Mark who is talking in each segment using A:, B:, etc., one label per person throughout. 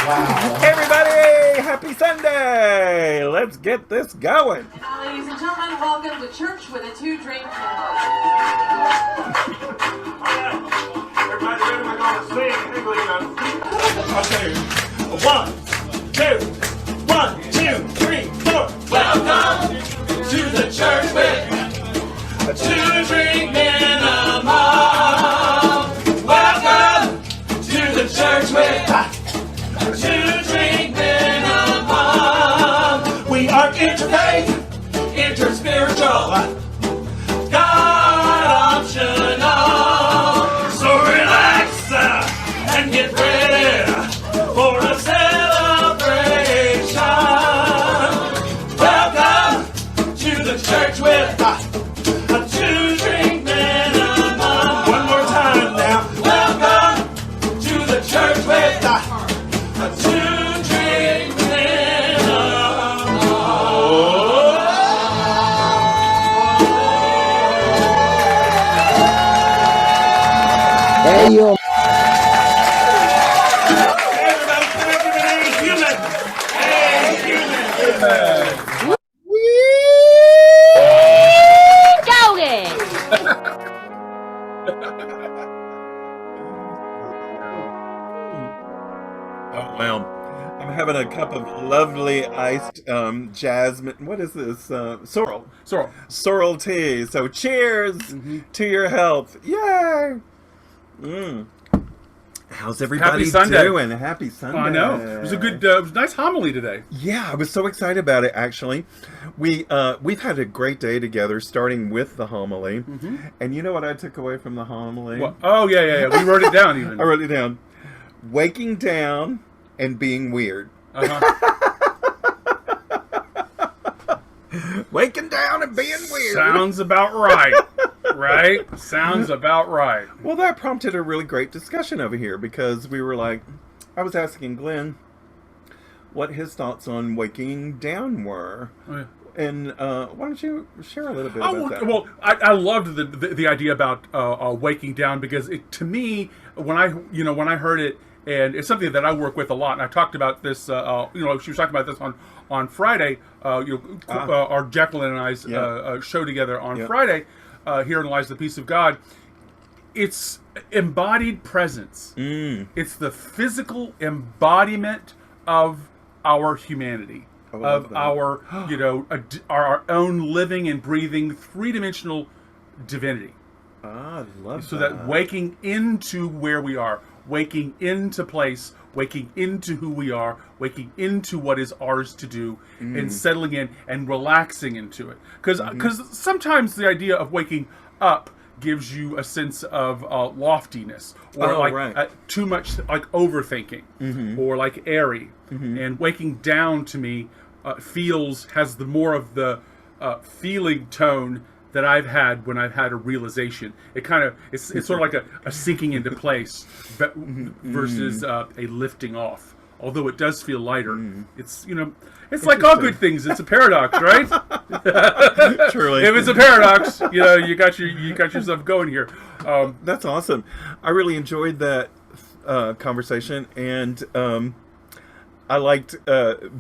A: Everybody, happy Sunday! Let's get this going.
B: Ladies and gentlemen, welcome to church with a 2-drink minimum.
C: Everybody ready? We're going to sing. Okay. 1, 2, 1, 2, 3, 4. Welcome to the church with a 2-drink minimum. Welcome to the church with a 2-drink minimum. We are interfaith, interspiritual, God optional. So relax and get ready for a celebration. Welcome to the church with a 2-drink minimum. One more time now. Welcome to the church with a 2-drink minimum.
D: Hey, yo.
C: Everybody, come up with the name Human. Hey, Human.
E: Going!
A: Oh, wow. I'm having a cup of lovely iced jasmine. What is this? Sorrel. Sorrel tea. So cheers to your health. Yay! How's everybody
F: Happy Sunday.
A: doing? Happy Sunday.
F: I know. It was a good, it was a nice homily today.
A: Yeah, I was so excited about it, actually. We've had a great day together, starting with the homily. And you know what I took away from the homily?
F: Well, oh, yeah. We wrote it down even.
A: I wrote it down. Waking down and being weird. Waking down and being weird.
F: Sounds about right. Right? Sounds about right.
A: Well, that prompted a really great discussion over here because we were like, I was asking Glenn what his thoughts on waking down were.
F: Oh, yeah.
A: And why don't you share a little bit about that?
F: Well, I loved the idea about waking down because to me, when I heard it, and it's something that I work with a lot, and I talked about this. She was talking about this on Friday. Our Jacqueline and I's show together on Friday. Here lies the peace of God. It's embodied presence. It's the physical embodiment of our humanity, of our our own living and breathing 3-dimensional divinity.
A: I love
F: so that waking into where we are, waking into place, waking into who we are, waking into what is ours to do, and settling in and relaxing into it. Because sometimes the idea of waking up gives you a sense of loftiness, or too much like overthinking, or like airy. And waking down to me has the more of the feeling tone that I've had when I've had a realization. It's sort of like a sinking into place versus a lifting off. Although it does feel lighter, it's like all good things. It's a paradox, right?
A: Truly,
F: if it's a paradox, you got yourself going here.
A: That's awesome. I really enjoyed that conversation, and I liked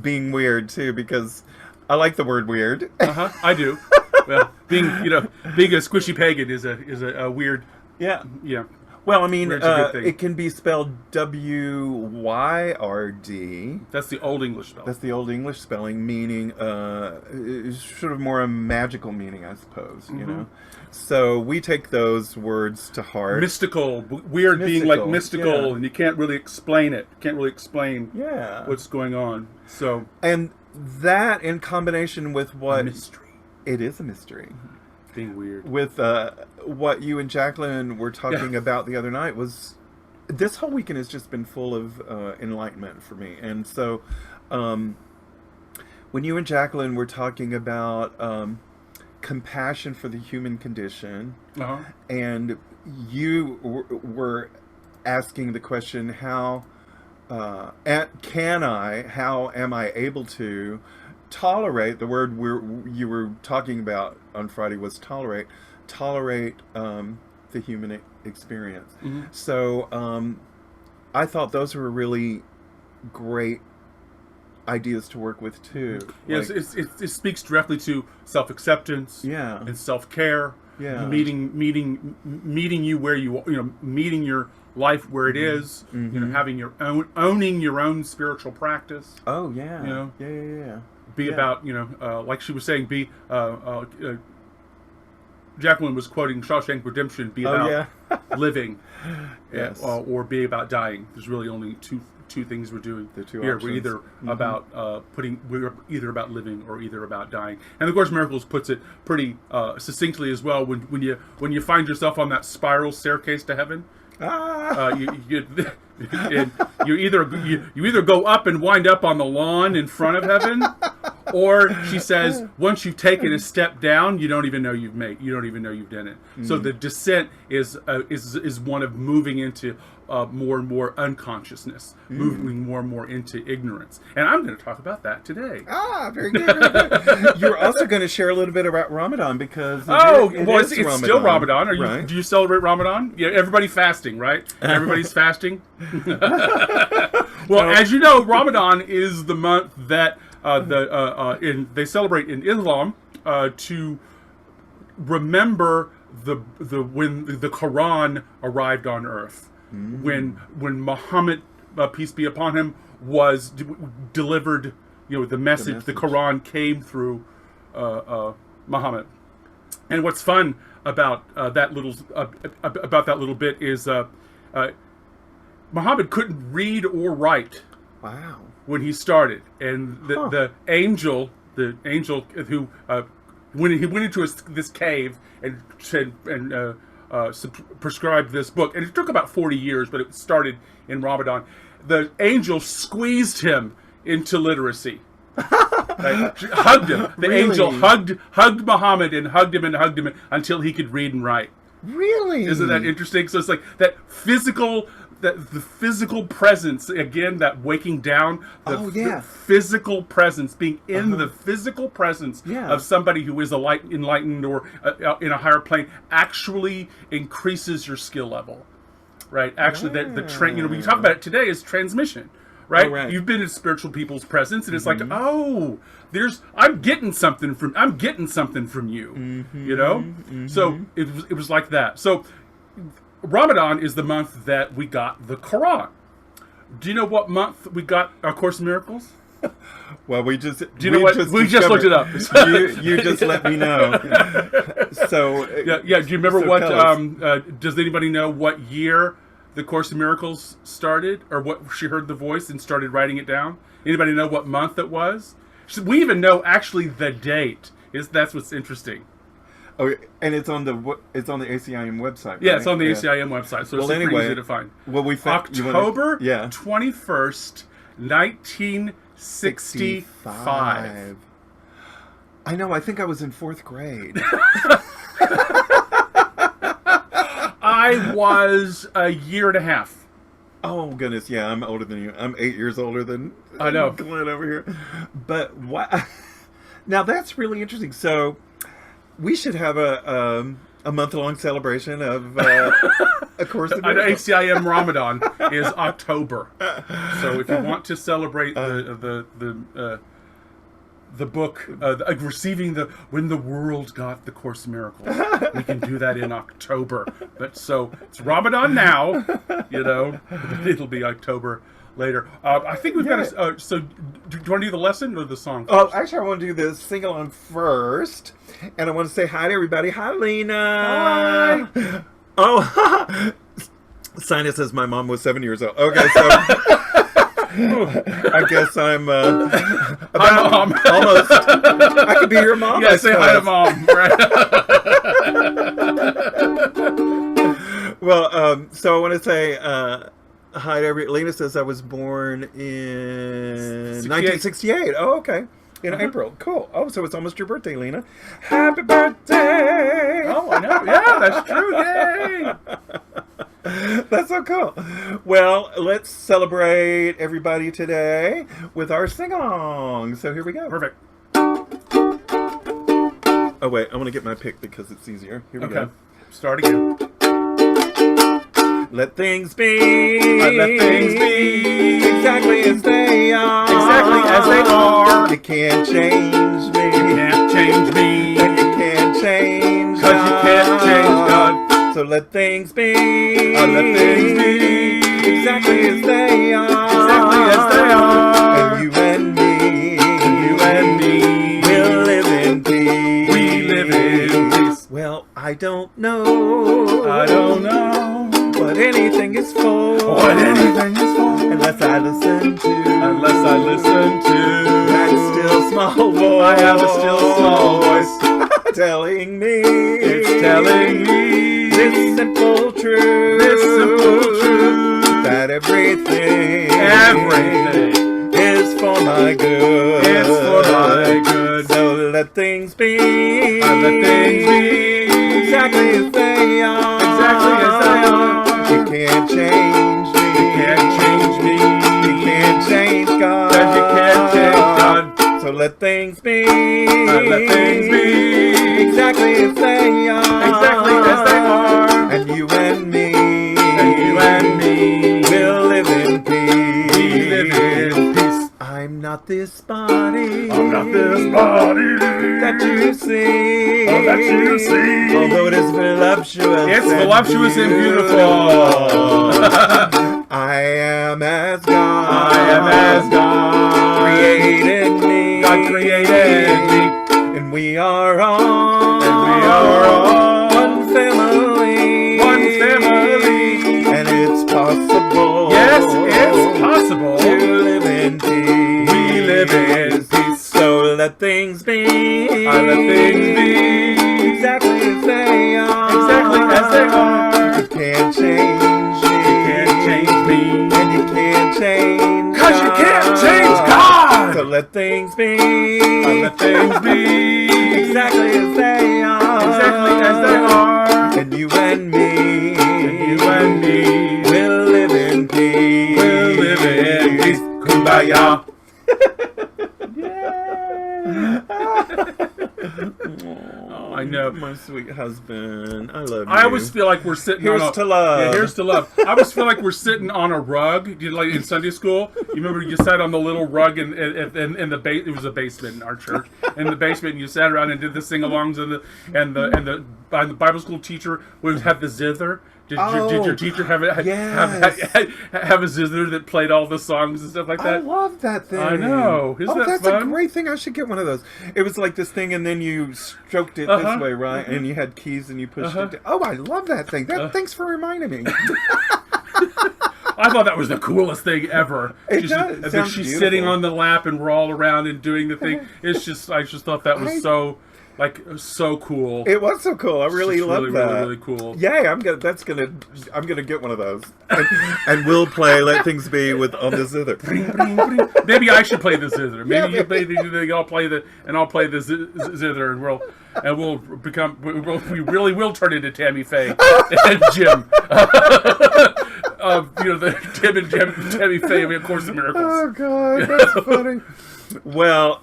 A: being weird too because I like the word weird.
F: I do. Well, being a squishy pagan is a weird.
A: Yeah.
F: Yeah.
A: Well, I mean, it can be spelled W-Y-R-D.
F: That's the Old English spelling.
A: That's the Old English spelling, meaning sort of more a magical meaning, I suppose. You know. So we take those words to heart.
F: Mystical, weird, being like mystical, and you can't really explain it. Can't really explain. What's going on. So.
A: And that in combination with what
F: mystery.
A: It is a mystery.
F: Being weird.
A: With what you and Jacqueline were talking about the other night was, this whole weekend has just been full of enlightenment for me. And so when you and Jacqueline were talking about compassion for the human condition, and you were asking the question, how am I able to tolerate, the word you were talking about on Friday was tolerate the human experience. So I thought those were really great ideas to work with too.
F: Yes, it speaks directly to self-acceptance, and self-care. Meeting you where meeting your life where it is. Having your own, owning your own spiritual practice.
A: Oh yeah, yeah.
F: Be about like she was saying. Be Jacqueline was quoting Shawshank Redemption. Be about living, or be about dying. There's really only two things we're doing here.
A: Options.
F: We're either about we're either about living or either about dying. And the Course in Miracles puts it pretty succinctly as well. When you find yourself on that spiral staircase to heaven, you either go up and wind up on the lawn in front of heaven, or she says once you've taken a step down, you don't even know you've done it. So the descent is one of moving into more and more unconsciousness, moving more and more into ignorance. And I'm going to talk about that today.
A: Very good. Very good. You're also going to share a little bit about Ramadan because
F: it's still Ramadan. Do you celebrate Ramadan? Yeah, everybody fasting, right? Everybody's fasting. Well, as you know, Ramadan is the month that they celebrate in Islam to remember when the Quran arrived on earth. When Muhammad, peace be upon him, was delivered, the message, the Quran came through Muhammad. And what's fun about that little bit is Muhammad couldn't read or write.
A: Wow. When
F: he started, and the angel who when he went into this cave and said prescribed this book, and it took about 40 years, but it started in Ramadan. The angel squeezed him into literacy. Hugged him. The angel hugged Muhammad and hugged him until he could read and write.
A: Really?
F: Isn't that interesting? So it's like the physical presence, again, that waking down, the physical presence, being in the physical presence of somebody who is enlightened or in a higher plane actually increases your skill level, right? Actually, we talk about it today is transmission, right?
A: Oh, right.
F: You've been in spiritual people's presence, and it's like, I'm getting something from you, So it was like that. So Ramadan is the month that we got the Quran. Do you know what month we got A Course in Miracles?
A: Well, we just
F: looked it up.
A: you just let me know. So
F: Do you remember what? Does anybody know what year the Course in Miracles started, or what she heard the voice and started writing it down? Anybody know what month it was? We even know actually the date. That's what's interesting.
A: Oh, and it's on the ACIM website. Right?
F: Yeah, it's on the ACIM website, so it's pretty easy to find.
A: Well,
F: October 21st, 1965.
A: I know. I think I was in 4th grade.
F: I was a year and a half.
A: Oh goodness, yeah, I'm older than you. I'm 8 years older than
F: I know
A: Glen over here. But now that's really interesting. So we should have a month-long celebration of A Course in Miracles.
F: ACIM Ramadan is October. So if you want to celebrate the book, receiving when the world got the Course in Miracles, we can do that in October. So it's Ramadan now, it'll be October later. I think we've got to. So, do you want to do the lesson or the song first?
A: Oh, actually, I want to do the sing along first, and I want to say hi to everybody. Hi, Lena.
F: Hi.
A: Oh, Sina says my mom was 7 years old. Okay, so I guess I'm
F: hi, Mom.
A: Almost. I could be your mom.
F: Yeah, say hi to Mom. Right.
A: Well, so I want to say. Hi to everybody. Lena says I was born in 1968. Oh, okay. In April. Cool. Oh, so it's almost your birthday, Lena. Happy birthday!
F: Oh, I know. Yeah, that's true. Yay!
A: That's so cool. Well, let's celebrate everybody today with our sing-along. So here we go.
F: Perfect.
A: Oh, wait. I want to get my pick because it's easier. Here we go.
F: Start again.
A: Let things be. Let things be exactly as they they are.
F: Exactly as they are.
A: You can't change me.
F: You can't change me.
A: And you can't change
F: Cause you can't change God.
A: So let things be.
F: Let things be.
A: Exactly as they are.
F: Exactly as they are.
A: And you and me.
F: And you and me.
A: We'll live in peace.
F: We live in peace.
A: Well, I don't know.
F: I don't know
A: what anything is for.
F: what anything is for.
A: Unless I listen to.
F: Unless I listen to
A: that still small voice.
F: I have a still small voice
A: telling me.
F: It's telling me
A: this simple truth.
F: This simple truth.
A: That everything is for my good.
F: It's for my good.
A: So let things be.
F: Let things be.
A: Exactly as they are.
F: Exactly as they are.
A: You can't change me.
F: You can't change me.
A: You can't change God.
F: And you can't change God.
A: So let things be.
F: Let things be.
A: Exactly as they are.
F: Exactly as they are.
A: And you and me.
F: And you and me.
A: We'll live in peace.
F: We live in peace.
A: I'm not this body.
F: I'm not this body
A: that you see.
F: that you see.
A: Although it is voluptuous.
F: It's voluptuous and beautiful.
A: I am as God.
F: I am as God
A: created me.
F: God created me.
A: And we are all.
F: And we are all
A: one family.
F: one family.
A: And it's possible.
F: Yes, it's possible
A: to live in peace.
F: We live in peace.
A: So let things be.
F: Let things be.
A: Exactly as they are.
F: Exactly as they are.
A: You can't change me.
F: You can't change me.
A: And you can't change.
F: Cause you can't change God.
A: So let things be.
F: Let things be.
A: Exactly as they are.
F: Exactly as they are.
A: And you and me.
F: And you and me.
A: We'll live in peace.
F: We'll live in peace. Kumbaya. Oh, I know.
A: My sweet husband. I love you.
F: I always feel like we're sitting
A: Here's
F: on a,
A: to love.
F: Yeah, here's to love. I always feel like we're sitting on a rug. Like in Sunday school, you remember you sat on the little rug in the it was a basement in our church. In the basement, and you sat around and did the sing-alongs, and the Bible school teacher would have the zither. Did your teacher have a zither that played all the songs and stuff like that?
A: I love that thing.
F: I know. Isn't that
A: that's
F: fun?
A: a great thing. I should get one of those. It was like this thing, and then you stroked it this way, right? And you had keys, and you pushed it. Oh, I love that thing. Thanks for reminding me.
F: I thought that was the coolest thing ever.
A: It does.
F: And then she's sitting on the lap, and we're all around and doing the thing. It's just, I just thought that was so cool.
A: It was so cool. I really love that.
F: Really, really cool.
A: Yeah, I'm gonna get one of those, and we'll play "Let Things Be" on the zither.
F: Maybe I should play the zither. Maybe they all play I'll play the zither, and we really will turn into Tammy Faye and Jim. Tim and Tammy Faye, we have Course in Miracles.
A: Oh God, that's funny. Well,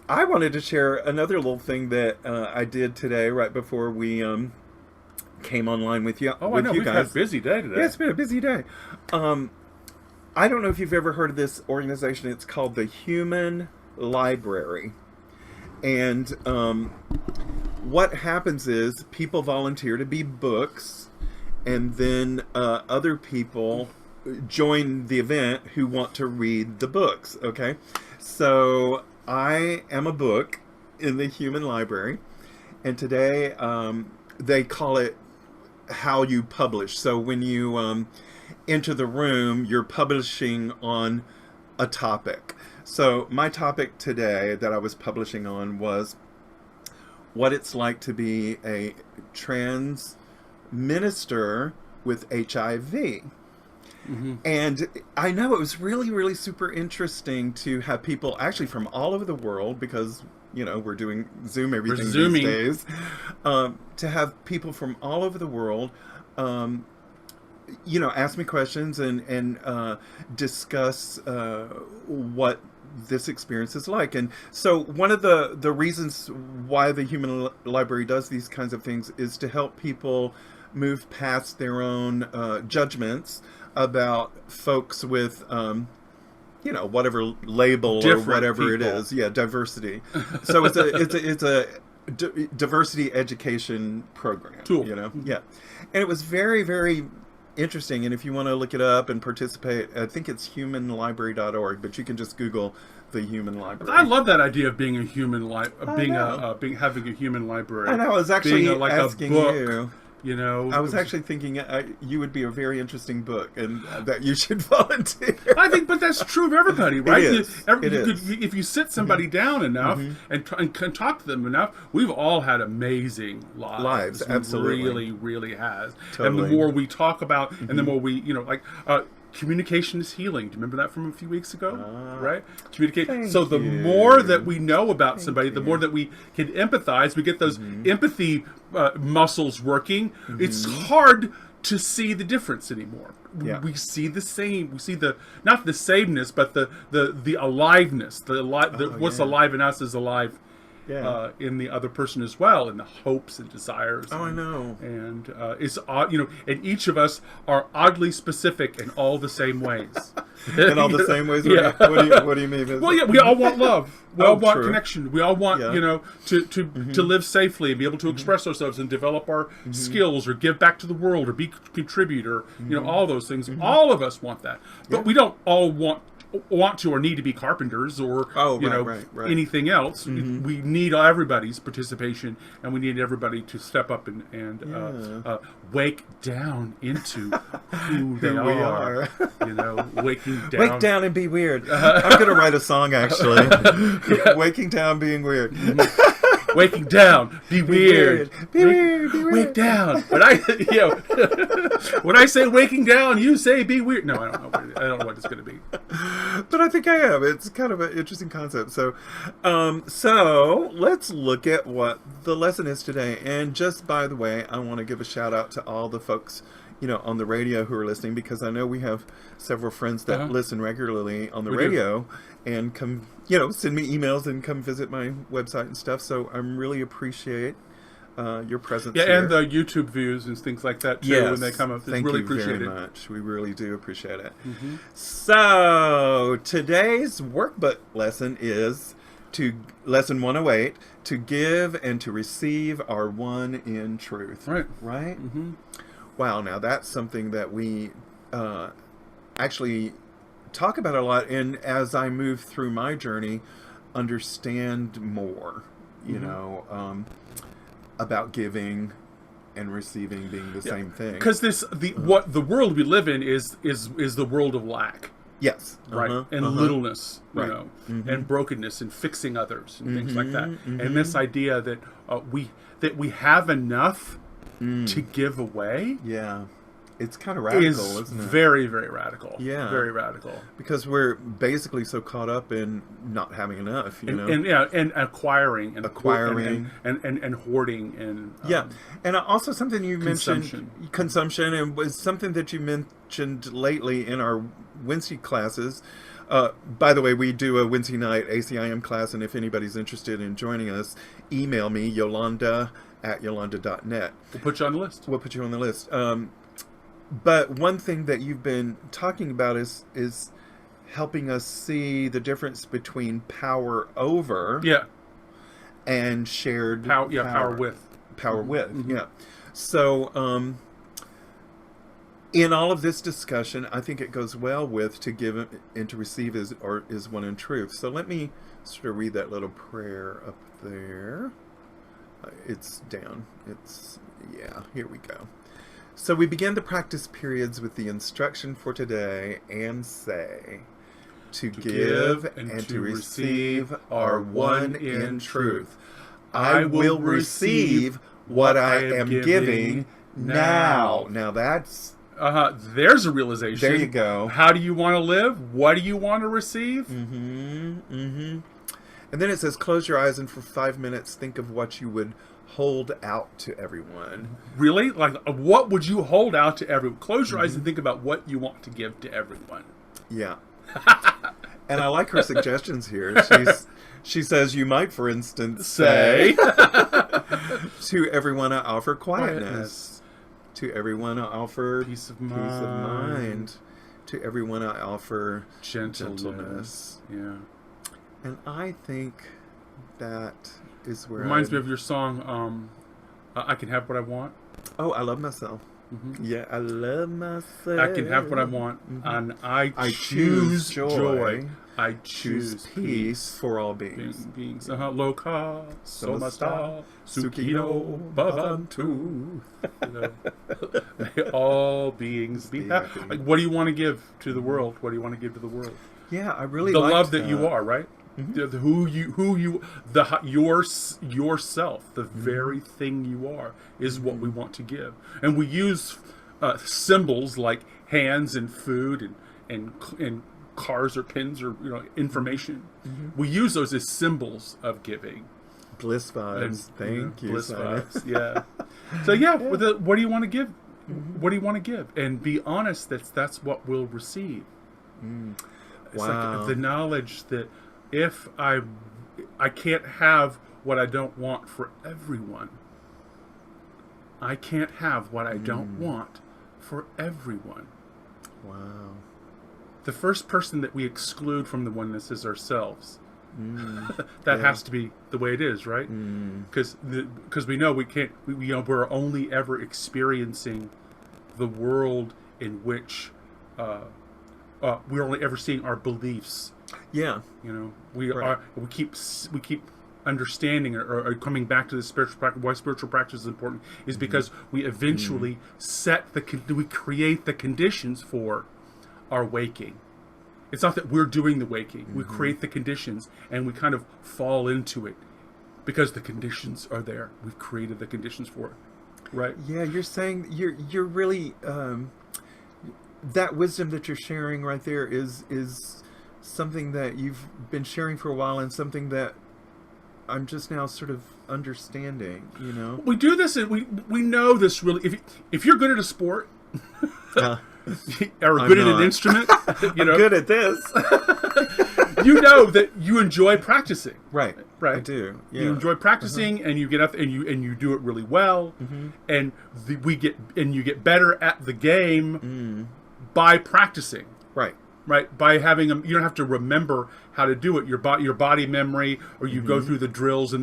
A: I wanted to share another little thing that I did today, right before we came online with you.
F: Oh, I know. We've had a busy day today.
A: Yeah, it's been a busy day. I don't know if you've ever heard of this organization. It's called the Human Library. And what happens is people volunteer to be books, and then other people join the event who want to read the books, okay? So I am a book in the Human Library, and today they call it how you publish. So when you enter the room, you're publishing on a topic. So my topic today that I was publishing on was what it's like to be a trans minister with HIV. Mm-hmm. And I know it was really, really super interesting to have people actually from all over the world, because, we're doing Zoom everything these days, to have people from all over the world, ask me questions and discuss what this experience is like. And so one of the reasons why the Human Library does these kinds of things is to help people move past their own judgments about folks with whatever label
F: Different
A: or whatever
F: people.
A: it is. Yeah, diversity. So it's a diversity education program.
F: Tool.
A: Yeah. And it was very, very interesting. And if you want to look it up and participate, I think it's humanlibrary.org, but you can just Google the Human Library.
F: I love that idea of being a human having a human library.
A: And I was actually
F: being
A: asking
F: a book,
A: you.
F: I
A: was actually thinking you would be a very interesting book, and that you should volunteer.
F: I think, but that's true of everybody, right?
A: It is.
F: If you sit somebody down enough and talk to them enough, we've all had amazing lives.
A: Absolutely,
F: really, really has.
A: Totally.
F: And the more we talk about, and the more we, communication is healing. Do you remember that from a few weeks ago? Right? Communicate. So the more that we know about somebody, the more that we can empathize. We get those empathy muscles working. It's hard to see the difference anymore.
A: Yeah.
F: We see the same. We see not the sameness, but the aliveness. What's alive in us is alive. In the other person as well, in the hopes and desires.
A: I know.
F: And it's and each of us are oddly specific in all the same ways.
A: In all the same ways.
F: Yeah.
A: What do you mean?
F: Well, yeah, we all want love. We all want
A: true.
F: connection. We all want to live safely and be able to express ourselves and develop our skills, or give back to the world, or contribute, or all those things. All of us want that, but we don't all want to or need to be carpenters or
A: right.
F: anything else. We need everybody's participation, and we need everybody to step up and wake down into who they are. Waking down.
A: Wake down and be weird. I'm going to write a song, actually. Waking down, being weird.
F: Waking down, be weird.
A: Be weird.
F: Wake down. When I say waking down, you say be weird. No, I don't know what it's going to be.
A: But I think I am. It's kind of an interesting concept. So let's look at what the lesson is today. And just by the way, I want to give a shout out to all the folks on the radio who are listening, because I know we have several friends that listen regularly on the radio and come, send me emails and come visit my website and stuff. So I really appreciate your presence here.
F: And the YouTube views and things like that too, when they come up.
A: Thank
F: really
A: you
F: appreciate
A: very
F: it.
A: much. We really do appreciate it. So today's workbook lesson is lesson 108, to give and to receive are one in truth.
F: Right.
A: Wow, now that's something that we actually talk about a lot, and as I move through my journey, understand more, about giving and receiving being the same thing.
F: Because what the world we live in is the world of lack.
A: Yes.
F: Right. And littleness, and brokenness, and fixing others and things like that. And this idea that we have enough to give away.
A: Yeah. It's kind of radical, isn't it?
F: Very, very radical.
A: Yeah.
F: Very radical.
A: Because we're basically so caught up in not having enough,
F: and acquiring and
A: hoarding
F: and
A: and also something you mentioned, consumption, and was something that you mentioned lately in our Wednesday classes. By the way, we do a Wednesday night ACIM class, and if anybody's interested in joining us, email me, Yolanda@yolanda.net.
F: We'll put you on the list.
A: We'll put you on the list. But one thing that you've been talking about is helping us see the difference between power over and shared
F: power with.
A: So in all of this discussion, I think it goes well with to give and to receive is one in truth. So let me sort of read that little prayer up there. It's down. Here we go. So we begin the practice periods with the instruction for today and say, to give and to receive are one in truth. I will receive what I am giving now. Now that's...
F: There's a realization.
A: There you go.
F: How do you want to live? What do you want to receive?
A: And then it says, close your eyes and for 5 minutes think of what you would hold out to everyone.
F: Really? Like, what would you hold out to everyone? Close your eyes and think about what you want to give to everyone.
A: Yeah. And I like her suggestions here. She says you might, for instance, say to everyone I offer quietness. To everyone I offer
F: peace of mind.
A: To everyone I offer
F: Gentleness. Yeah.
A: And I think that is where
F: Reminds me of your song, I Can Have What I Want.
A: Oh, I love myself. Mm-hmm. Yeah, I love myself.
F: I can have what I want, and I choose joy. I choose peace
A: for all beings.
F: Loka, somasta, sukino, bhavantu. May all beings be happy. Like, what do you want to give to the world? What do you want to give to the world?
A: Yeah, I really
F: the love that you are, right? Mm-hmm. Yourself, the very thing you are, is what we want to give, and we use symbols like hands and food and cars or pins or information. Mm-hmm. We use those as symbols of giving.
A: Bliss vibes. Thank you.
F: Bliss vibes. Yeah. So what do you want to give? Mm-hmm. What do you want to give? And be honest. That's what we'll receive.
A: Mm.
F: It's like the knowledge that if I can't have what I don't want for everyone. I can't have what I don't want for everyone.
A: Wow.
F: The first person that we exclude from the oneness is ourselves. That has to be the way it is, right? Because we know we can't. We're only ever experiencing the world in which we're only ever seeing our beliefs.
A: Yeah,
F: we keep understanding or coming back to the spiritual practice. Why spiritual practice is important is because we eventually we create the conditions for our waking. It's not that we're doing the waking. We create the conditions and we kind of fall into it because the conditions are there. We've created the conditions for it, right?
A: Yeah, you're saying you're really that wisdom that you're sharing right there is something that you've been sharing for a while and something that I'm just now sort of understanding.
F: We do this and we know this really. If you're good at a sport. Or good at an instrument,
A: I'm good at this.
F: You know that you enjoy practicing,
A: right? I do. Yeah.
F: You enjoy practicing, and you get up and you do it really well, and you get better at the game by practicing,
A: right?
F: By having them, you don't have to remember how to do it. Your body memory, or you go through the drills,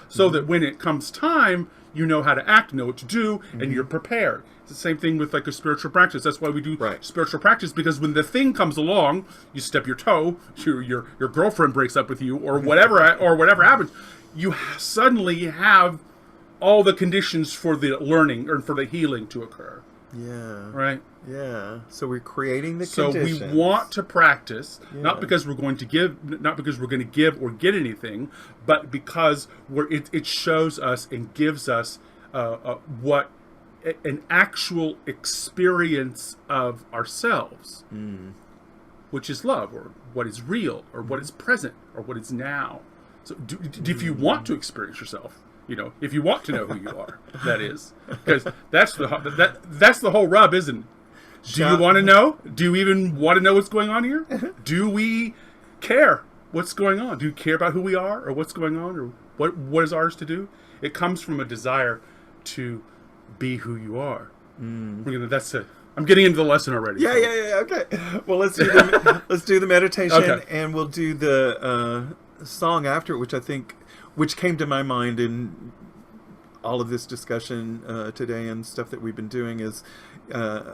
F: so that when it comes time, you know how to act, know what to do, and you're prepared. It's the same thing with like a spiritual practice. That's why we do spiritual practice, because when the thing comes along, you stub your toe, your girlfriend breaks up with you, or whatever happens, you suddenly have all the conditions for the learning or for the healing to occur.
A: Yeah.
F: Right?
A: Yeah. So we're creating the conditions.
F: So we want to practice, not because we're going to give, not because we're going to give or get anything, but because it shows us and gives us what an actual experience of ourselves, which is love, or what is real, or what is present, or what is now. So if you want to experience yourself, if you want to know who you are, that is, because that's the whole rub, isn't it? Do you want to know? Do you even want to know what's going on here? Do we care what's going on? Do you care about who we are, or what's going on, or what is ours to do? It comes from a desire to be who you are. I'm getting into the lesson already.
A: Yeah. Okay. Well, let's do the meditation, and we'll do the song after it, which came to my mind in all of this discussion today and stuff that we've been doing, is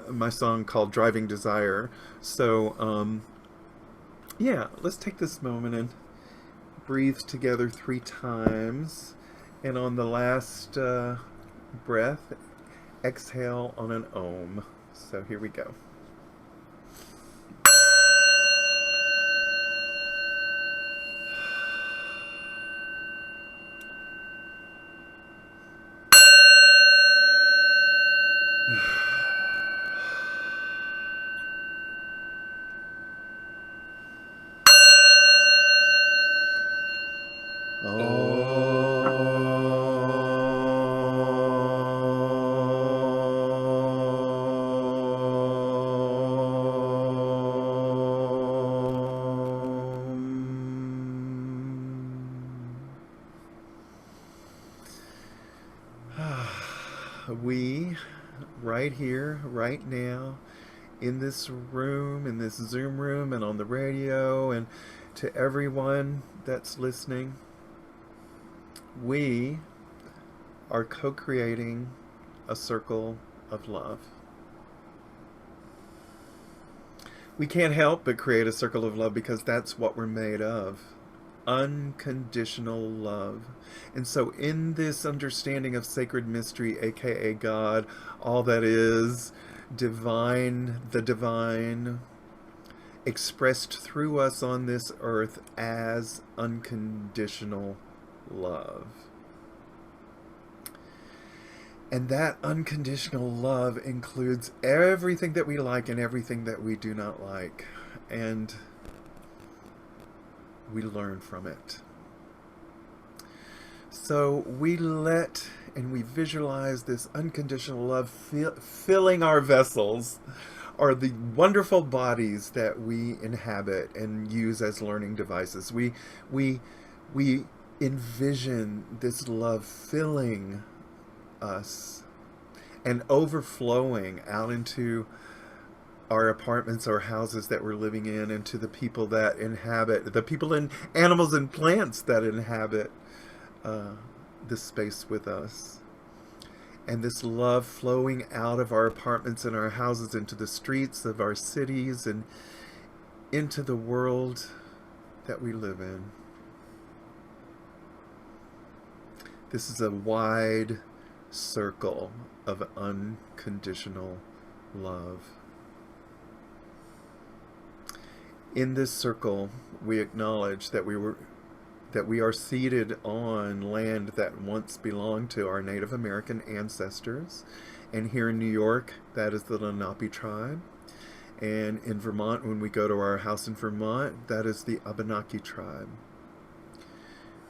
A: my song called Driving Desire. So, let's take this moment and breathe together 3 times. And on the last breath, exhale on an Om. So here we go. We, right here, right now, in this room, in this Zoom room, and on the radio, and to everyone that's listening. We are co-creating a circle of love. We can't help but create a circle of love because that's what we're made of. Unconditional love. And so in this understanding of sacred mystery, aka God, all that is divine, the divine, expressed through us on this earth as unconditional love. And that unconditional love includes everything that we like and everything that we do not like. And we learn from it. So we let and we visualize this unconditional love filling our vessels, or the wonderful bodies that we inhabit and use as learning devices. We envision this love filling us and overflowing out into our apartments or houses that we're living in, and to the people that inhabit, the people and animals and plants that inhabit this space with us. And this love flowing out of our apartments and our houses into the streets of our cities and into the world that we live in. This is a wide circle of unconditional love. In this circle, we acknowledge that we are seated on land that once belonged to our Native American ancestors. And here in New York, that is the Lenape tribe. And in Vermont, when we go to our house in Vermont, that is the Abenaki tribe.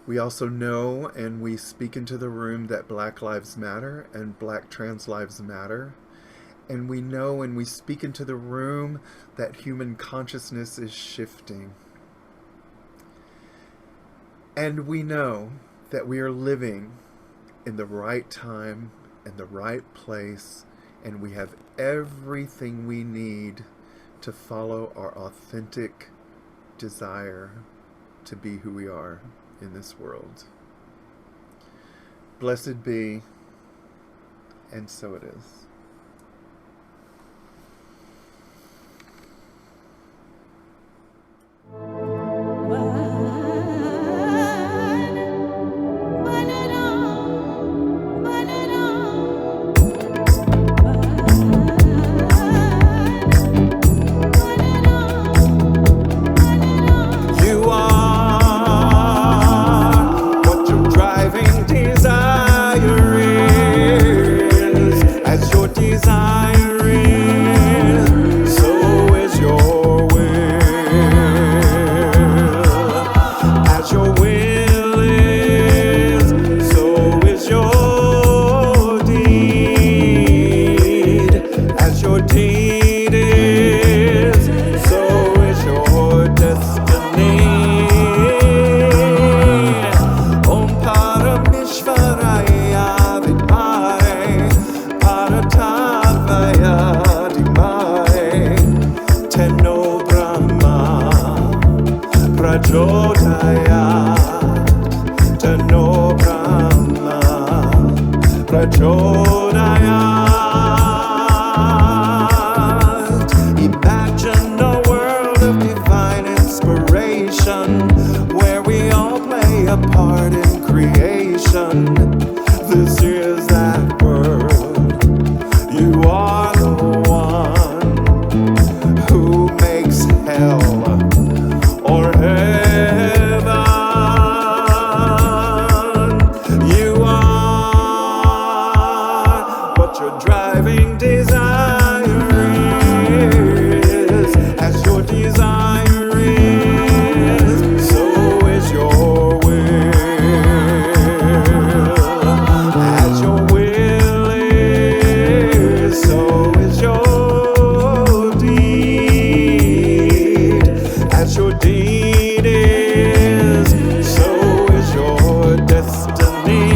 A: We also know, and we speak into the room, that Black Lives Matter and Black trans lives matter. And we know, and we speak into the room, that human consciousness is shifting. And we know that we are living in the right time and the right place, and we have everything we need to follow our authentic desire to be who we are in this world. Blessed be, and so it is.
C: Tanno Brahma, Prachodayat, Tanno Brahma, Prachodayat. Imagine a world of divine inspiration, where we all play a part in creation. This is that world. You are the one who makes hell or heaven. You are what your driving desire is. As your desire is, so is your will. As your will is, so is your deed. As your deed is, so is your destiny.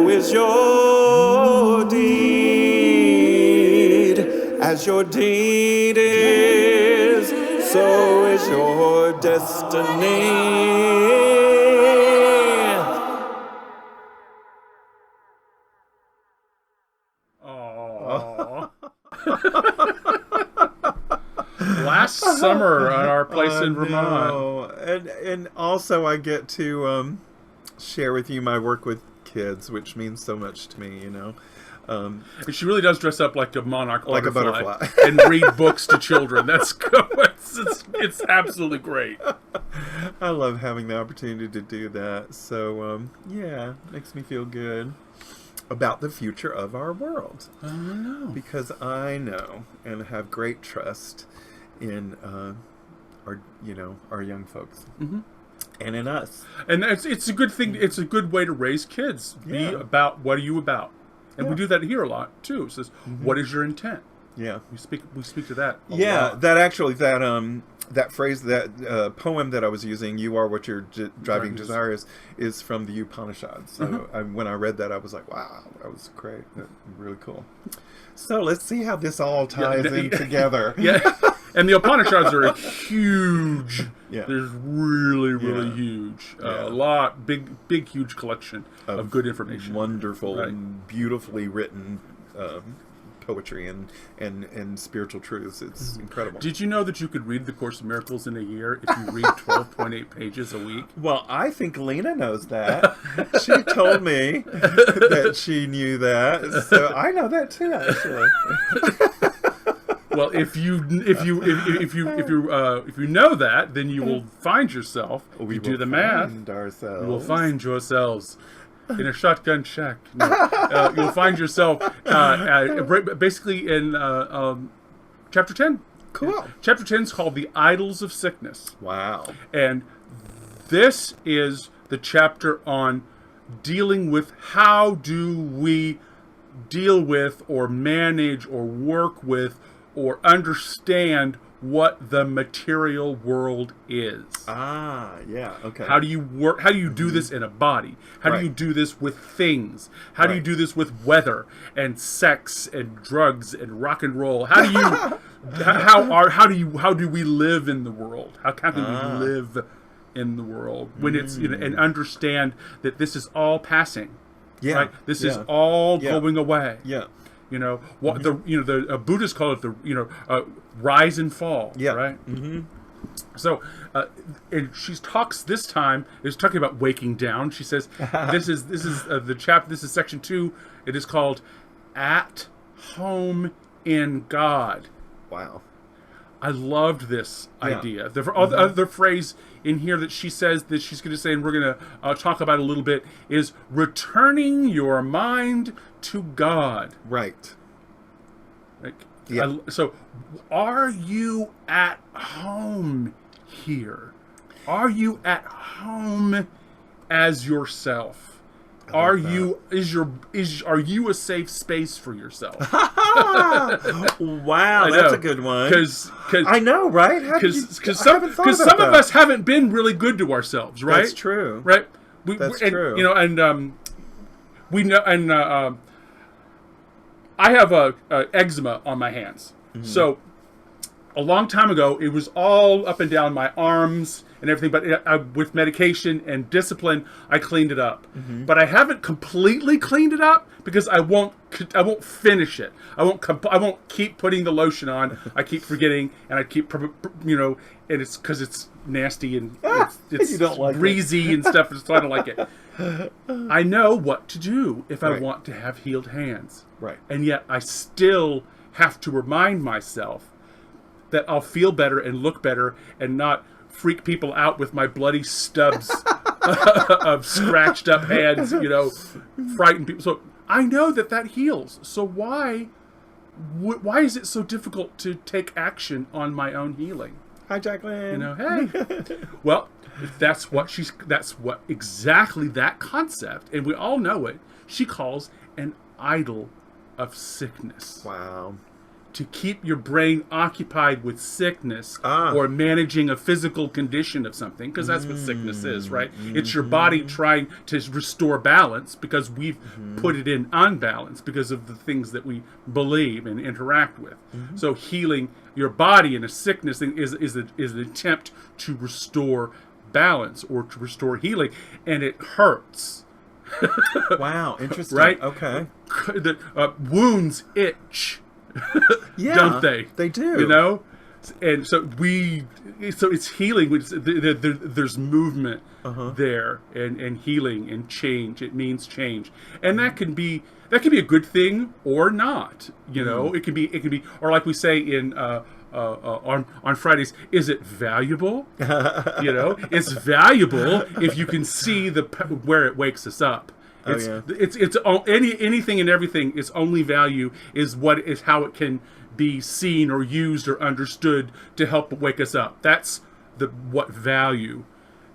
C: is your deed. As your deed is, so is your destiny.
F: Last summer at our place in Vermont.
A: No. And also I get to share with you my work with kids, which means so much to me, you know.
F: She really does dress up like a monarch butterfly,
A: like a butterfly.
F: and read books to children. It's absolutely great.
A: I love having the opportunity to do that. So, yeah, makes me feel good about the future of our world.
F: I know.
A: Because I know and have great trust in our young folks.
F: Mm-hmm.
A: And in us.
F: And it's a good thing. It's a good way to raise kids. Be about, what are you about? And we do that here a lot too. It says, what is your intent?
A: Yeah.
F: We speak to that a lot.
A: That phrase, that poem that I was using, "You are what your driving desire is from the Upanishads. So when I read that, I was like, wow, that was great. Really cool. So let's see how this all ties in together.
F: Yeah. And the Upanishads are huge.
A: Yeah.
F: There's really huge. Big, huge collection of good information.
A: Wonderful and beautifully written poetry and spiritual truths. It's incredible.
F: Did you know that you could read the Course in Miracles in a year if you read 12.8 pages a week?
A: Well, I think Lena knows that. She told me that she knew that, so I know that too, actually.
F: Well, if you know that, then you will find yourself.
A: We
F: do the math.
A: Ourselves.
F: You will find yourselves in a shotgun shack. No, you'll find yourself basically in chapter 10.
A: Cool.
F: Chapter 10 is called "The Idols of Sickness."
A: Wow.
F: And this is the chapter on dealing with how do we deal with or manage or work with or understand what the material world is.
A: Ah, yeah, okay.
F: How do you work? How do you do this in a body? How do you do this with things? How do you do this with weather and sex and drugs and rock and roll? How do you? how do we live in the world? How can we live in the world when it's and understand that this is all passing?
A: Yeah,
F: right? This is all going away.
A: Yeah.
F: You know what the Buddhists call it the rise and fall.
A: Yeah.
F: Right. Mm-hmm. So, and she talks this time is talking about waking down. She says this is the chapter. This is section 2. It is called "At Home in God."
A: Wow.
F: I loved this idea. The other phrase in here that she says that she's going to say, and we're going to talk about a little bit, is returning your mind to God.
A: Right.
F: So, are you at home here? Are you at home as yourself? Are you a safe space for yourself?
A: Wow, that's a good one.
F: Because
A: I know, right?
F: Because some of us haven't been really good to ourselves, right?
A: That's true.
F: Right?
A: That's true.
F: You know, and we know, and I have eczema on my hands. Mm-hmm. So a long time ago, it was all up and down my arms and everything, but with medication and discipline, I cleaned it up. Mm-hmm. But I haven't completely cleaned it up because I won't finish it. I won't keep putting the lotion on. I keep forgetting, and I keep, and it's because it's nasty and it's
A: you don't like
F: greasy and stuff. So I don't like it. I know what to do if I want to have healed hands.
A: Right.
F: And yet I still have to remind myself that I'll feel better and look better and not freak people out with my bloody stubs of scratched up hands, frighten people. So I know that heals. So why is it so difficult to take action on my own healing?
A: Hi, Jacqueline.
F: Hey. Well, that's what exactly that concept, and we all know it, she calls an idol of sickness.
A: Wow.
F: to keep your brain occupied with sickness or managing a physical condition of something, because that's what sickness is, right? It's your body trying to restore balance because we've put it in unbalance because of the things that we believe and interact with. So healing your body in a sickness thing is an attempt to restore balance or to restore healing, and it hurts.
A: Wow, interesting.
F: Right?
A: Okay.
F: The wounds itch.
A: Yeah,
F: don't they?
A: They do.
F: You know, and so it's healing. There's movement there, and healing and change. It means change, and that can be a good thing or not. You know, it can be, or like we say in on Fridays, is it valuable? You know, it's valuable if you can see where it wakes us up. It's anything and everything. Its only value is how it can be seen or used or understood to help wake us up. That's what value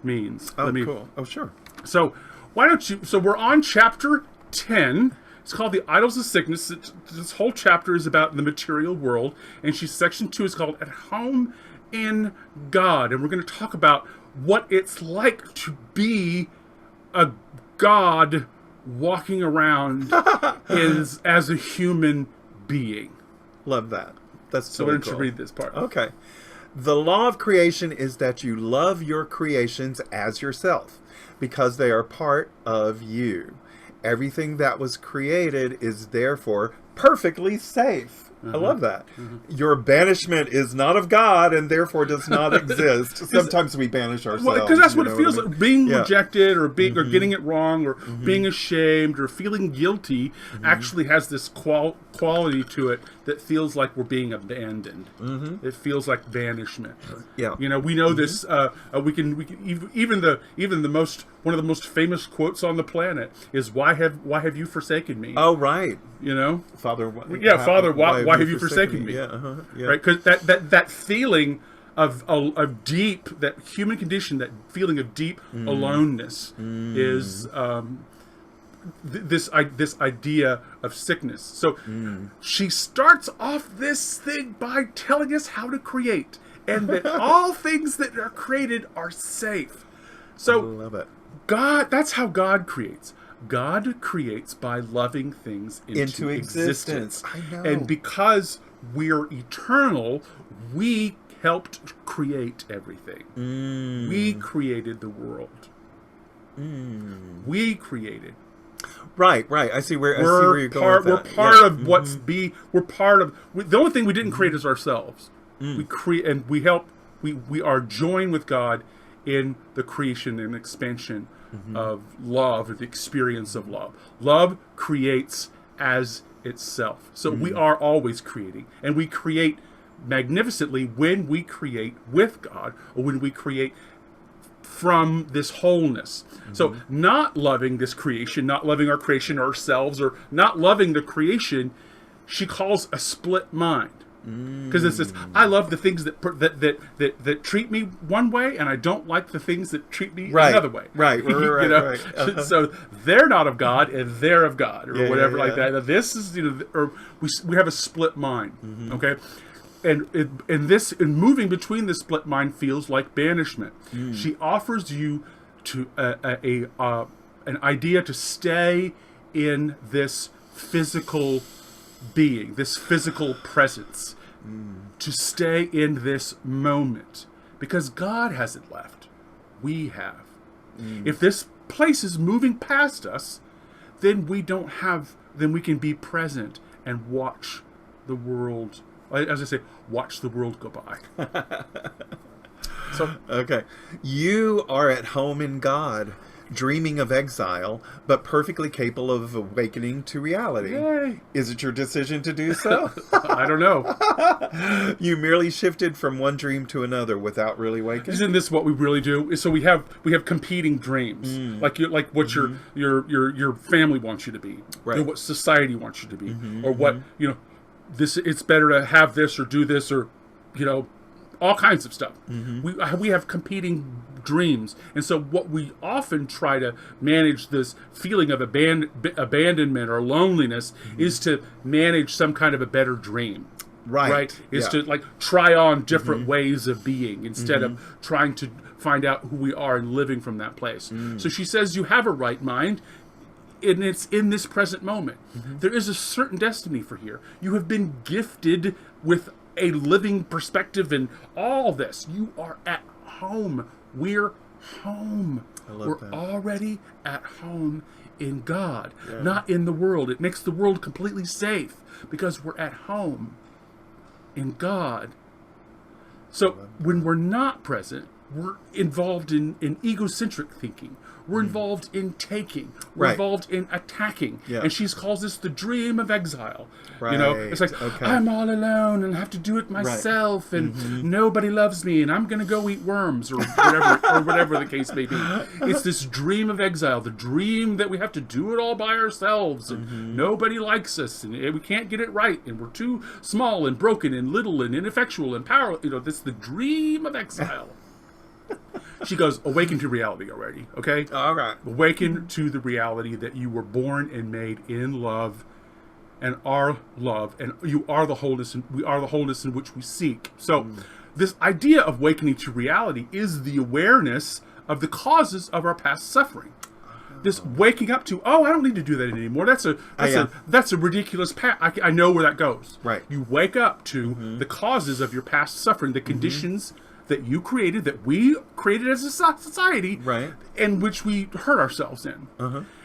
F: means.
A: Cool. Oh, sure.
F: So why don't you? So we're on chapter 10. It's called The Idols of Sickness. This whole chapter is about the material world, and section 2 is called At Home in God, and we're going to talk about what it's like to be a God walking around as a human being.
A: Love that. That's
F: so. Why don't you read this part?
A: Okay. The law of creation is that you love your creations as yourself, because they are part of you. Everything that was created is therefore perfectly safe. I love that. Your banishment is not of God and therefore does not exist. Sometimes we banish ourselves.
F: Because that's what it feels like. Being rejected or getting it wrong or being ashamed or feeling guilty actually has this quality to it that feels like we're being abandoned. It feels like banishment.
A: Yeah.
F: You know, we know this. We can even the most one of the most famous quotes on the planet is why have you forsaken me?
A: Oh, right.
F: You know,
A: Father.
F: Father, why have you forsaken me?
A: Yeah, yeah.
F: Right, because that feeling of deep, that human condition, that feeling of deep aloneness is this idea of sickness. So she starts off this thing by telling us how to create, and that all things that are created are safe. So
A: I love it.
F: God, that's how God creates. God creates by loving things into existence.
A: I know.
F: And because we're eternal, we helped create everything. We created the world. We created.
A: Right. I see where you're going with that.
F: We're part of what's we're part of. The only thing we didn't create is ourselves. We create, and we help. We are joined with God in the creation and expansion of love, or the experience of love. Love creates as itself. So we are always creating, and we create magnificently when we create with God, or when we create from this wholeness. So not loving this creation, not loving our creation ourselves, or not loving the creation, she calls a split mind. Because it says, I love the things that treat me one way, and I don't like the things that treat me another way.
A: Right.
F: You know? So they're not of God, and they're of God, or whatever like that. Now, this is, or we have a split mind. Okay, and moving between the split mind feels like banishment. She offers you to an idea to stay in this physical being, this physical presence, to stay in this moment, because God hasn't left. We have. If this place is moving past us, then we can be present and watch the world, as I say, watch the world go by. So,
A: okay. You are at home in God, dreaming of exile, but perfectly capable of awakening to reality.
F: Yay.
A: Is it your decision to do so?
F: I don't know.
A: You merely shifted from one dream to another without really waking.
F: Isn't this what we really do? So we have competing dreams, like what your family wants you to be,
A: right?
F: Or what society wants you to be, or what this. It's better to have this or do this, or all kinds of stuff. We have competing dreams, and so what we often try to manage this feeling of abandonment or loneliness is to manage some kind of a better dream.
A: Right.
F: Is to like try on different ways of being instead of trying to find out who we are and living from that place. So she says you have a right mind, and it's in this present moment. There is a certain destiny for here. You have been gifted with a living perspective and all this. You are at home. We're home. We're already at home in God, not in the world. It makes the world completely safe because we're at home in God. So when we're not present, we're involved in egocentric thinking. We're involved in taking. We're involved in attacking. And she calls this the dream of exile. You know, it's like, I'm all alone and have to do it myself and nobody loves me and I'm going to go eat worms or whatever the case may be. It's this dream of exile, the dream that we have to do it all by ourselves and nobody likes us and we can't get it right and we're too small and broken and little and ineffectual and powerless. You know, this is the dream of exile. She goes, awaken to reality already, okay?
A: All right.
F: Awaken to the reality that you were born and made in love and are love, and you are the wholeness, and we are the wholeness in which we seek. So this idea of awakening to reality is the awareness of the causes of our past suffering. This waking up to, I don't need to do that anymore. That's a ridiculous path. I know where that goes.
A: Right.
F: You wake up to the causes of your past suffering, the conditions that you created, that we created as a society, in which we hurt ourselves in.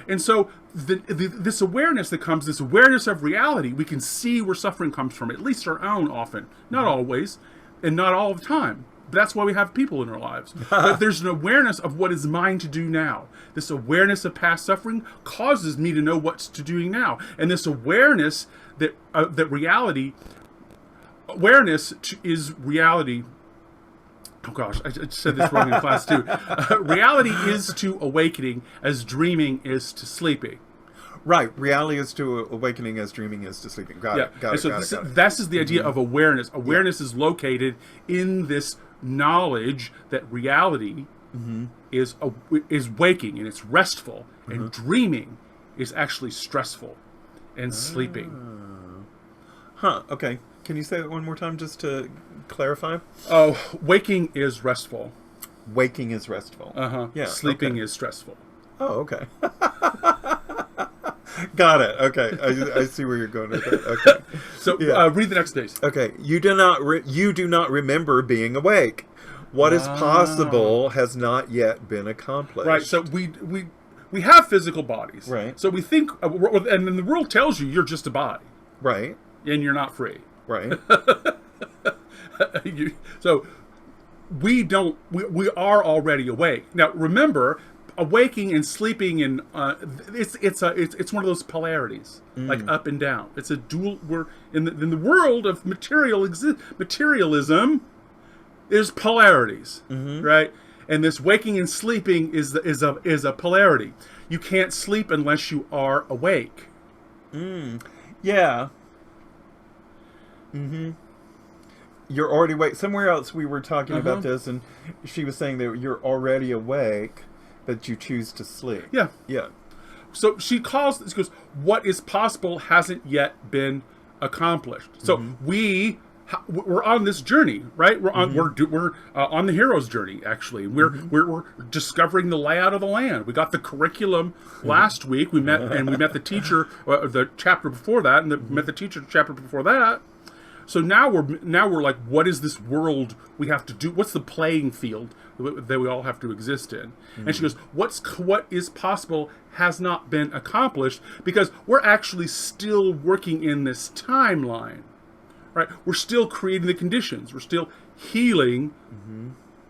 F: And so this awareness that comes, this awareness of reality, we can see where suffering comes from, at least our own often. Not always, and not all the time. But that's why we have people in our lives. But there's an awareness of what is mine to do now. This awareness of past suffering causes me to know what's to do now. And this awareness that awareness is reality. Oh gosh, I said this wrong in class too. Reality is to awakening as dreaming is to sleeping.
A: Right. Reality is to awakening as dreaming is to sleeping. Got it. Got it.
F: This is the idea of awareness. Awareness is located in this knowledge that reality is waking and it's restful, and dreaming is actually stressful and sleeping.
A: Okay. Can you say that one more time just to clarify?
F: Waking is restful.
A: Waking is restful.
F: Yeah. Sleeping is stressful.
A: Oh, okay. Got it. Okay. I see where you're going with that. Okay.
F: So read the next days.
A: Okay. You do not remember being awake. What is possible has not yet been accomplished.
F: Right. So we have physical bodies.
A: Right.
F: So we think, and then the world tells you you're just a body.
A: Right.
F: And you're not free.
A: Right.
F: So we are already awake. Now remember, awaking and sleeping and it's one of those polarities, like up and down. It's a dual. We're in the world of materialism. There's polarities, right? And this waking and sleeping is a polarity. You can't sleep unless you are awake.
A: Yeah. You're already awake. Somewhere else we were talking about this, and she was saying that you're already awake, but you choose to sleep.
F: Yeah.
A: Yeah.
F: So she goes, what is possible hasn't yet been accomplished. So we're on this journey, right? We're on we're on the hero's journey. Actually, we're discovering the layout of the land. We got the curriculum last week. We met the teacher the chapter before that, and met the teacher the chapter before that. So now we're like, what is this world we have to do? What's the playing field that we all have to exist in? And she goes, what is possible has not been accomplished, because we're actually still working in this timeline, right? We're still creating the conditions. We're still healing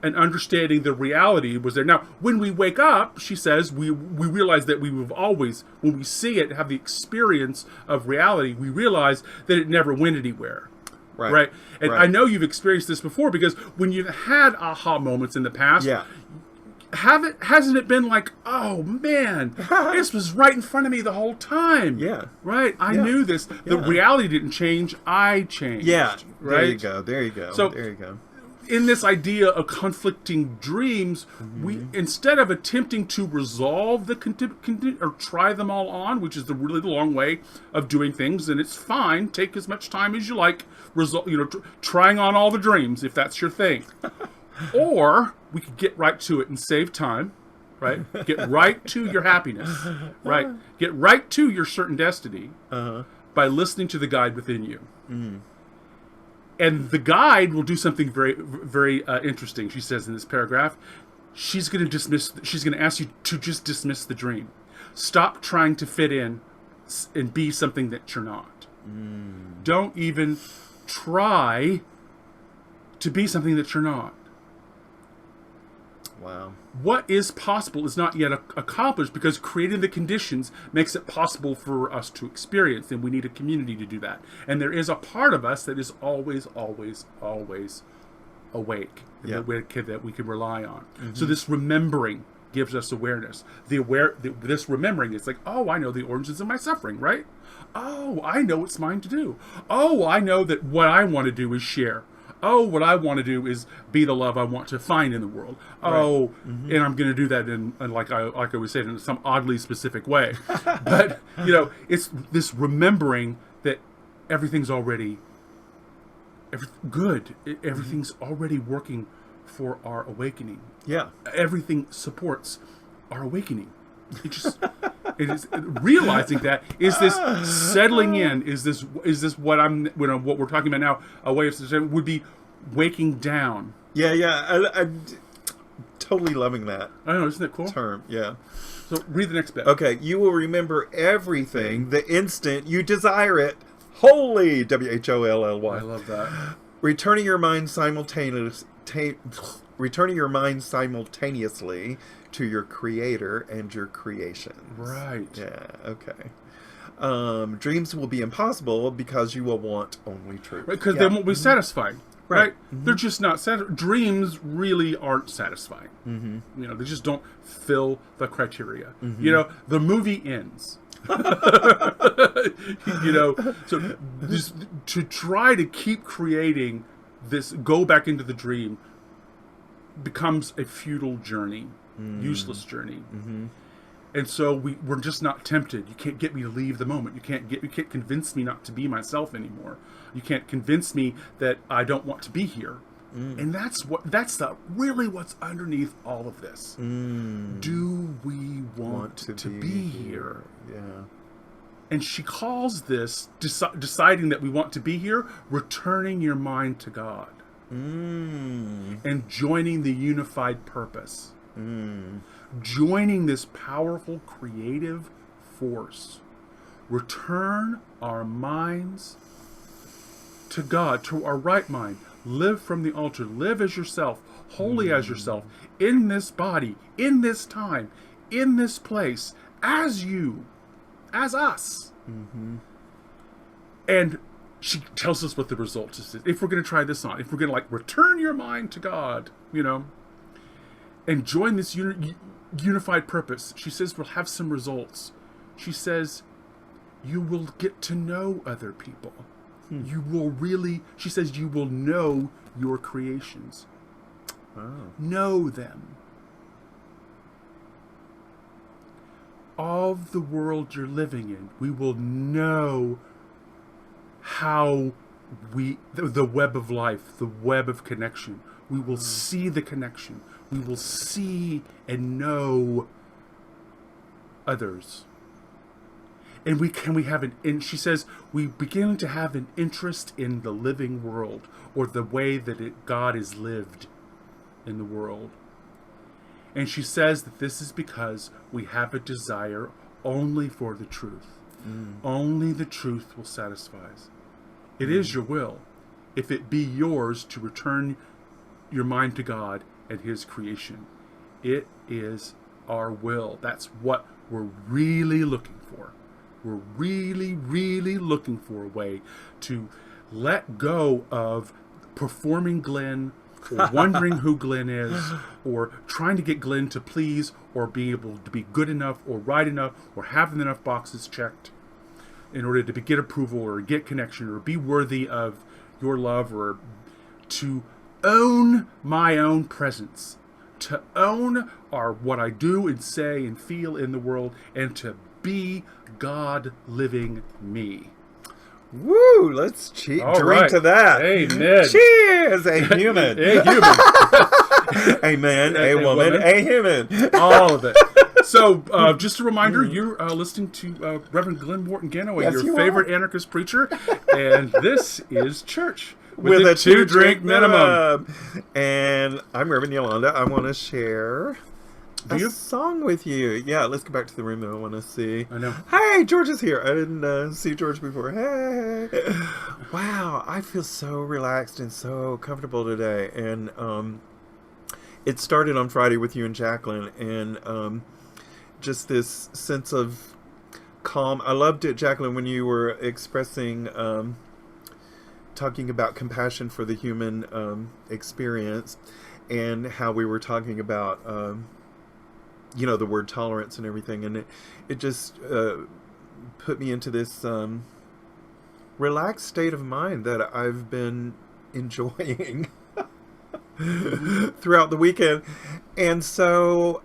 F: and understanding the reality was there. Now, when we wake up, she says, we realize that we've always, when we see it, have the experience of reality, we realize that it never went anywhere. Right. And I know you've experienced this before, because when you've had aha moments in the past, hasn't it been like, oh man, this was right in front of me the whole time?
A: Yeah.
F: Right. I knew this. The reality didn't change. I changed.
A: Yeah.
F: Right.
A: There you go.
F: So,
A: there you go.
F: in this idea of conflicting dreams, we, instead of attempting to resolve the or try them all on, which is the really long way of doing things, and it's fine, take as much time as you like, trying on all the dreams if that's your thing. Or we could get right to it and save time, right? Get right to your happiness, right? Get right to your certain destiny by listening to the guide within you. And the guide will do something very, very interesting. She says in this paragraph, she's going to ask you to just dismiss the dream. Stop trying to fit in and be something that you're not. Don't even try to be something that you're not.
A: Wow.
F: What is possible is not yet accomplished because creating the conditions makes it possible for us to experience, and we need a community to do that. And there is a part of us that is always, always, always awake, that we can rely on. So this remembering gives us awareness. This remembering is like, oh, I know the origins of my suffering, right? Oh, I know it's mine to do. Oh, I know that what I want to do is share. Oh, what I want to do is be the love I want to find in the world. Oh, and I'm going to do that in like I was saying, in some oddly specific way. But, it's this remembering that everything's already good. Everything's already working for our awakening. Yeah. Everything supports our awakening. It is realizing that is this settling in. Is this what what we're talking about now? A way of would be waking down.
A: I'm totally loving that.
F: I know, isn't that cool?
A: Term, yeah.
F: So read the next bit.
A: Okay, you will remember everything the instant you desire it. Wholly, WHOLLY.
F: I love that.
A: Returning your mind simultaneously to your creator and your creation.
F: Right.
A: Yeah, okay. Dreams will be impossible because you will want only truth.
F: Right, because they won't be satisfying. Right? They're just not dreams really aren't satisfying. They just don't fill the criteria. The movie ends. So just to try to keep creating this, go back into the dream, becomes a futile journey. Useless journey. And so we're just not tempted. You can't get me to leave the moment. You can't convince me not to be myself anymore. You can't convince me that I don't want to be here. And that's really what's underneath all of this. Do we want to be here?
A: Yeah.
F: And she calls this deciding that we want to be here, returning your mind to God. And joining the unified purpose. Joining this powerful creative force. Return our minds to God, to our right mind. Live from the altar. Live as yourself, wholly as yourself, in this body, in this time, in this place, as you, as us. And she tells us what the result is. If we're going to try this on, if we're going to return your mind to God, and join this unified purpose, she says we'll have some results. She says you will get to know other people. You will she says you will know your creations. Know them. Of the world you're living in, we will know how the web of life, the web of connection. We will see the connection. We will see and know others. And she says, we begin to have an interest in the living world, or the way that God is lived in the world. And she says that this is because we have a desire only for the truth. Only the truth will satisfy us. It is your will, if it be yours, to return your mind to God and His creation. It is our will. That's what we're really looking for. We're really, really looking for a way to let go of performing Glen, or wondering who Glen is, or trying to get Glen to please, or be able to be good enough, or right enough, or having enough boxes checked in order to get approval, or get connection, or be worthy of your love, or to own my own presence, to own what I do and say and feel in the world, and to be God living me.
A: Woo! Let's drink to that.
F: Amen.
A: Cheers, a human.
F: A human.
A: A man, a woman, a human.
F: All of it. So, just a reminder, you're listening to Reverend Glen Gano,
A: Yes,
F: your favorite anarchist preacher, and this is Church
A: with a 2-drink minimum. And I'm Reverend Yolanda. I want to share a song with you. Yeah, let's go back to the room that I want to see.
F: I know.
A: Hey, George is here. I didn't see George before. Hey. Wow, I feel so relaxed and so comfortable today. And it started on Friday with you and Jacqueline, and just this sense of calm. I loved it, Jacqueline, when you were expressing, talking about compassion for the human experience, and how we were talking about, the word tolerance and everything. And it just put me into this relaxed state of mind that I've been enjoying throughout the weekend. And so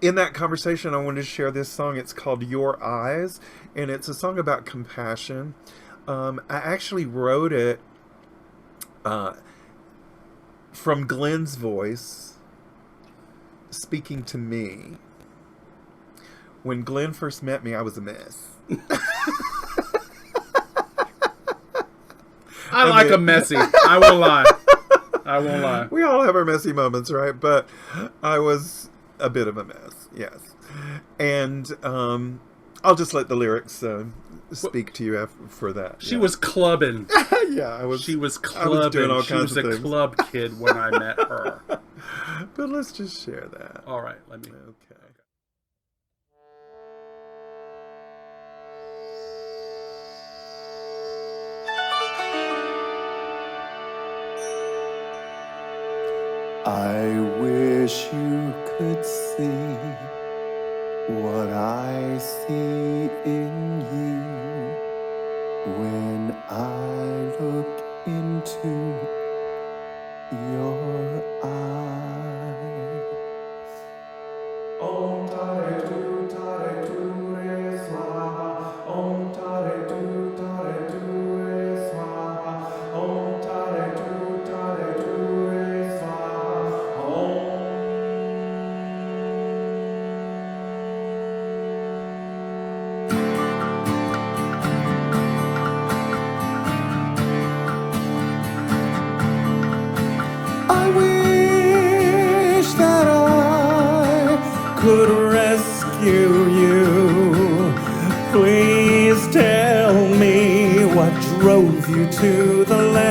A: in that conversation, I wanted to share this song. It's called Your Eyes, and it's a song about compassion. I actually wrote it from Glen's voice speaking to me. When Glen first met me, I was a mess.
F: I like a messy. I won't lie. I won't lie.
A: We all have our messy moments, right? But I was a bit of a mess, yes. And I'll just let the lyrics speak to you for that.
F: She was clubbing.
A: Yeah, I was.
F: She was clubbing. I was doing all kinds of things. She was a club kid when I met her.
A: But let's just share that.
F: All right, let me.
A: Okay.
D: I wish you could see what I see in you when I look into your eyes. Om tare tu re swaha. Om tare tu re swaha. Om tare tu re swaha. Om. I wish that I could rescue you. Please tell me what drove you to the ledge.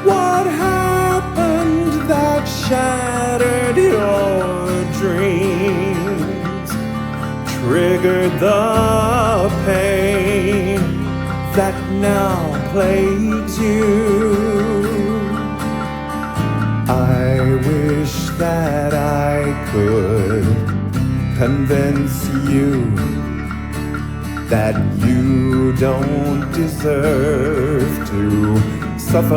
D: What happened that shattered your dreams, triggered the pain that now plagues you? I wish that I could convince you that you don't deserve to suffer.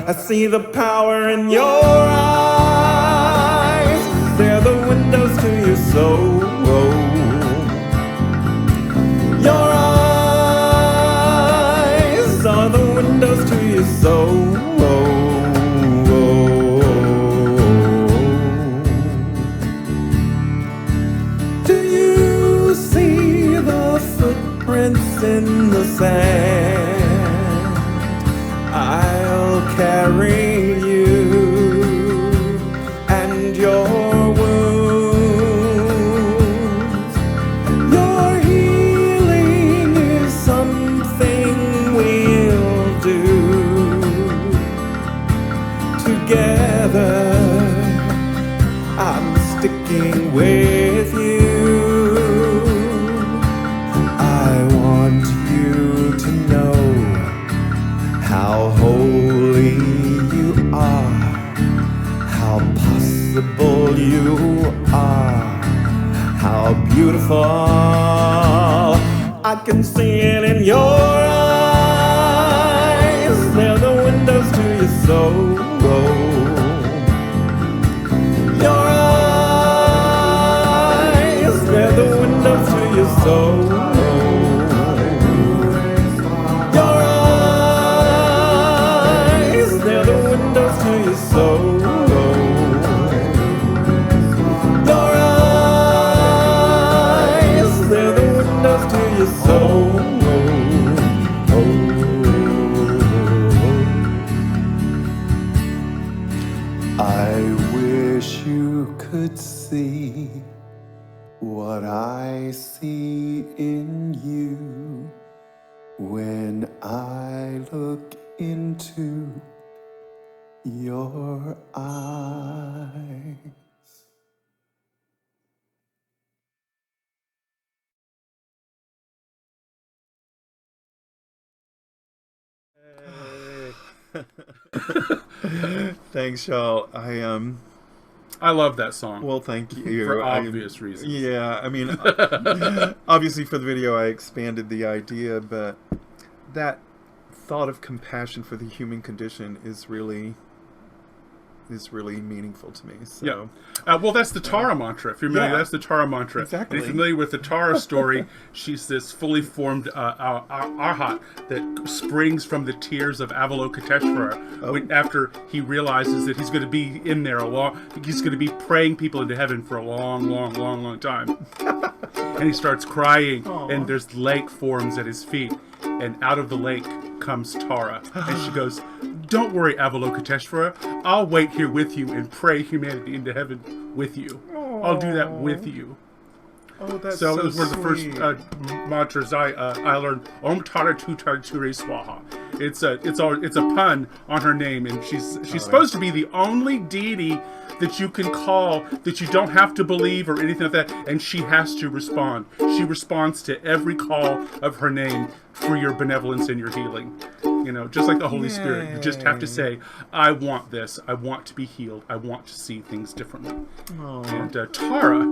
D: I see the power in your eyes. They're the windows to your soul. Your eyes are the windows to your soul. Do you see the footprints in the sand? I'll carry you and your wounds. Your healing is something we'll do together. I'm sticking with you. I want you to know how holy you are, how possible you are, how beautiful. I can see it in your eyes. I see in you when I look into your eyes.
A: Thanks, y'all.
F: I love that song.
A: Well, thank you.
F: For obvious reasons.
A: Yeah, I mean, obviously for the video I expanded the idea, but that thought of compassion for the human condition is really meaningful to me. So.
F: Yeah. Well, that's the Tara mantra. If you're familiar, that's the Tara mantra.
A: Exactly.
F: And if you're familiar with the Tara story, she's this fully formed arhat that springs from the tears of Avalokiteshvara after he realizes that he's going to be in there he's going to be praying people into heaven for a long time. And he starts crying, and there's lake forms at his feet, and out of the lake comes Tara, and she goes, "Don't worry, Avalokiteshvara. I'll wait here with you and pray humanity into heaven with you. I'll do that with you."
A: Oh, that's
F: so
A: so
F: it was one of the first
A: sweet.
F: mantras I learned. Om Tara Tu Tara Ture Swaha. It's a pun on her name, and she's supposed to be the only deity that you can call, that you don't have to believe or anything like that, and she has to respond. She responds to every call of her name for your benevolence and your healing. You know, just like the Holy Spirit. You just have to say, I want this. I want to be healed. I want to see things differently. And Tara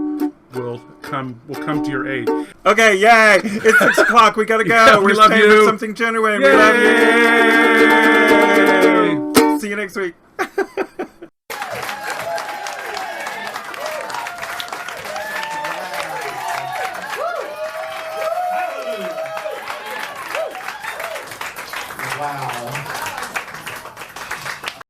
F: will come to your aid.
A: Okay, yay! It's 6 o'clock. We gotta go.
F: Yeah, we
A: We're
F: love
A: staying
F: you.
A: with something genuine.
F: Yay!
A: We love you. See you next week.